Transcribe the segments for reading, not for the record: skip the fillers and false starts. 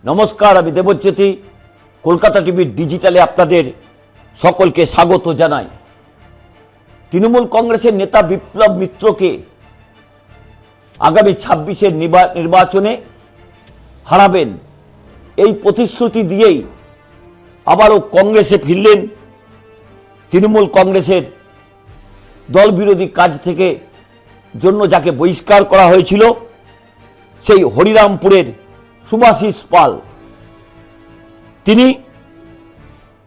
নমস্কার, আমি দেবজ্যোতি। কলকাতা টিভির ডিজিটালে আপনাদের সকলকে স্বাগত জানাই। তৃণমূল কংগ্রেসের নেতা বিপ্লব মিত্রকে আগামী ২৬-এর নির্বাচনে হারাবেন, এই প্রতিশ্রুতি দিয়েই আবারও কংগ্রেসে ফিরলেন। তৃণমূল কংগ্রেসের দলবিরোধী কাজ থেকে জন্য যাকে বহিষ্কার করা হয়েছিল, সেই হরিরামপুরের শুভাশিস পাল, তিনি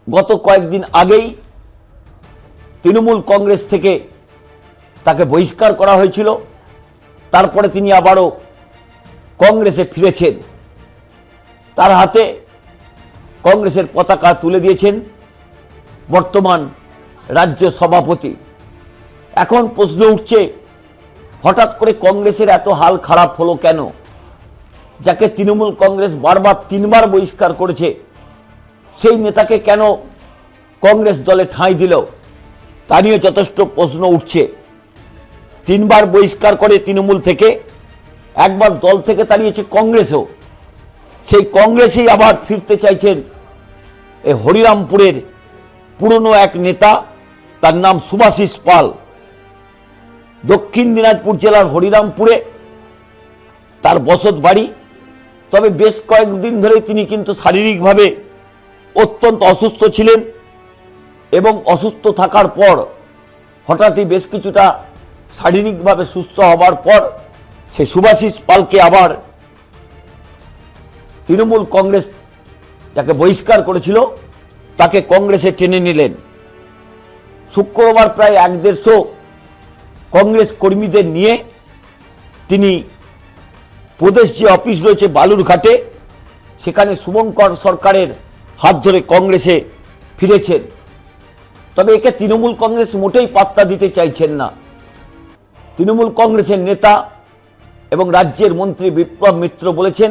গত কয়েকদিন আগেই তৃণমূল কংগ্রেস থেকে তাকে বহিষ্কার করা হয়েছিল। তারপরে তিনি আবারও কংগ্রেসে ফিরেছেন। তার হাতে কংগ্রেসের পতাকা তুলে দিয়েছেন বর্তমান রাজ্য সভাপতি। এখন প্রশ্ন উঠছে, হঠাৎ করে কংগ্রেসের এত হাল খারাপ হলো কেন? যাকে তৃণমূল কংগ্রেস বারবার 3বার বহিষ্কার করেছে, সেই নেতাকে কেন কংগ্রেস দলে ঠাঁই দিল, তা নিয়ে যথেষ্ট প্রশ্ন উঠছে। 3বার বহিষ্কার করে তৃণমূল থেকে, একবার দল থেকে তাড়িয়েছে কংগ্রেসও। সেই কংগ্রেসেই আবার ফিরতে চাইছেন এই হরিরামপুরের পুরনো এক নেতা, তার নাম শুভাশিস পাল। দক্ষিণ দিনাজপুর জেলার হরিরামপুরে তার বসত বাড়ি। তবে বেশ কয়েকদিন ধরে তিনি কিন্তু শারীরিকভাবে অত্যন্ত অসুস্থ ছিলেন এবং অসুস্থ থাকার পর হঠাৎই বেশ কিছুটা শারীরিকভাবে সুস্থ হবার পর সে শুভাশিস পালকে আবার তৃণমূল কংগ্রেস যাকে বহিষ্কার করেছিল তাকে কংগ্রেসে টেনে নিলেন। শুক্রবার প্রায় 150 কংগ্রেস কর্মীদের নিয়ে তিনি প্রদেশ যে অফিস রয়েছে বালুরঘাটে, সেখানে শুভঙ্কর সরকারের হাত ধরে কংগ্রেসে ফিরেছেন। তবে একে তৃণমূল কংগ্রেস মোটেই পাত্তা দিতে চাইছেন না। তৃণমূল কংগ্রেসের নেতা এবং রাজ্যের মন্ত্রী বিপ্লব মিত্র বলেছেন,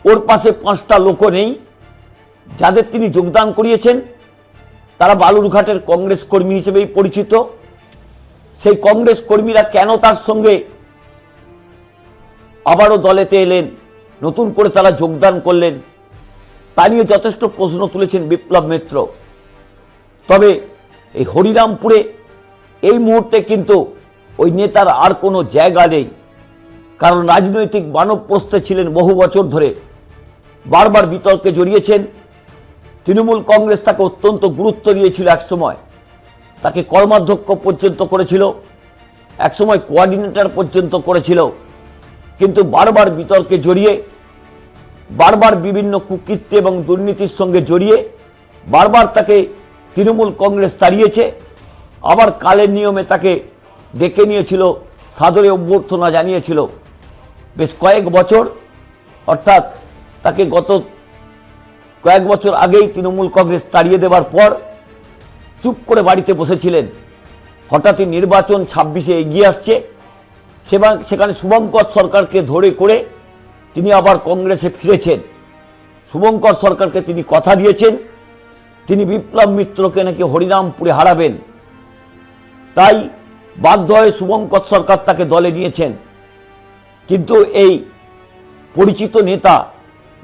ওর পাশে 5টা লোকও নেই। যাদের তিনি যোগদান করিয়েছেন তারা বালুরঘাটের কংগ্রেস কর্মী হিসেবেই পরিচিত। সেই কংগ্রেস কর্মীরা কেন তার সঙ্গে আবারও দলেতে এলেন, নতুন করে তারা যোগদান করলেন, তা নিয়ে যথেষ্ট প্রশ্ন তুলেছেন বিপ্লব মিত্র। তবে এই হরিরামপুরে এই মুহূর্তে কিন্তু ওই নেতার আর কোনো জায়গা নেই, কারণ রাজনৈতিক বানপ্রস্থে ছিলেন বহু বছর ধরে, বারবার বিতর্কে জড়িয়েছেন। তৃণমূল কংগ্রেস তাকে অত্যন্ত গুরুত্ব দিয়েছিল, একসময় তাকে কর্মাধ্যক্ষ পর্যন্ত করেছিল, একসময় কোঅর্ডিনেটর পর্যন্ত করেছিল। কিন্তু বারবার বিতর্কে জড়িয়ে, বারবার বিভিন্ন কুকীর্তি এবং দুর্নীতির সঙ্গে জড়িয়ে বারবার তাকে তৃণমূল কংগ্রেস তাড়িয়েছে। আবার কালের নিয়মে তাকে ডেকে নিয়েছিল, সাদরে অভ্যর্থনা জানিয়েছিল। বেশ কয়েক বছর, অর্থাৎ তাকে গত কয়েক বছর আগেই তৃণমূল কংগ্রেস তাড়িয়ে দেওয়ার পর চুপ করে বাড়িতে বসেছিলেন। হঠাৎই নির্বাচন 26-এ এগিয়ে আসছে, সেখানে শুভঙ্কর সরকারকে ধরে করে তিনি আবার কংগ্রেসে ফিরেছেন। শুভঙ্কর সরকারকে তিনি কথা দিয়েছেন তিনি বিপ্লব মিত্রকে নাকি হরিরামপুরে হারাবেন। তাই বাধ্য হয়ে শুভঙ্কর সরকার তাকে দলে নিয়েছেন। কিন্তু এই পরিচিত নেতা,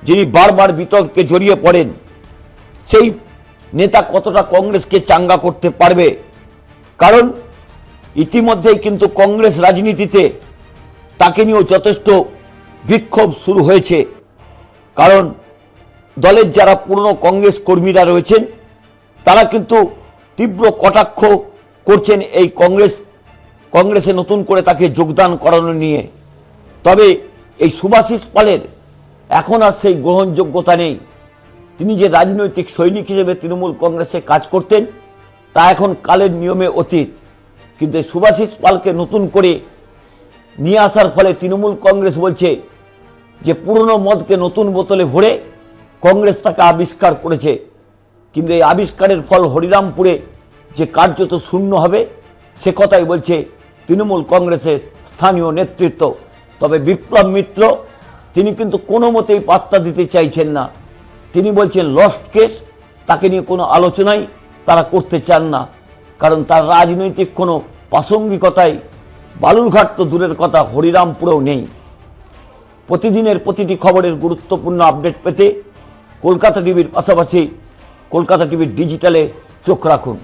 যিনি বারবার বিতর্কে জড়িয়ে পড়েন, সেই নেতা কতটা কংগ্রেসকে চাঙ্গা করতে পারবে? কারণ ইতিমধ্যেই কিন্তু কংগ্রেস রাজনীতিতে তাকে নিয়েও যথেষ্ট বিক্ষোভ শুরু হয়েছে। কারণ দলের যারা পুরনো কংগ্রেস কর্মীরা রয়েছেন তারা কিন্তু তীব্র কটাক্ষ করছেন এই কংগ্রেসে নতুন করে তাকে যোগদান করানো নিয়ে। তবে এই শুভাশিস পালের এখন আর সেই গ্রহণযোগ্যতা নেই। তিনি যে রাজনৈতিক সৈনিক হিসেবে তৃণমূল কংগ্রেসে কাজ করতেন, তা এখন কালের নিয়মে অতীত। কিন্তু শুভাশিস পালকে নতুন করে নিয়ে আসার ফলে তৃণমূল কংগ্রেস বলছে যে পুরনো মদকে নতুন বোতলে ভরে কংগ্রেস তাকে আবিষ্কার করেছে। কিন্তু এই আবিষ্কারের ফল হরিরামপুরে যে কার্যত শূন্য হবে, সে কথাই বলছে তৃণমূল কংগ্রেসের স্থানীয় নেতৃত্ব। তবে বিপ্লব মিত্র তিনি কিন্তু কোনো মতেই পাত্তা দিতে চাইছেন না। তিনি বলছেন লস্ট কেস, তাকে নিয়ে কোনো আলোচনাই তারা করতে চান না। কারণ তার রাজনৈতিক কোনো প্রাসঙ্গিকতাই বালুরঘাট তো দূরের কথা, হরিরামপুরেও নেই। প্রতিদিনের প্রতিটি খবরের গুরুত্বপূর্ণ আপডেট পেতে কলকাতা টিভির পাশাপাশি কলকাতা টিভির ডিজিটালে চোখ রাখুন।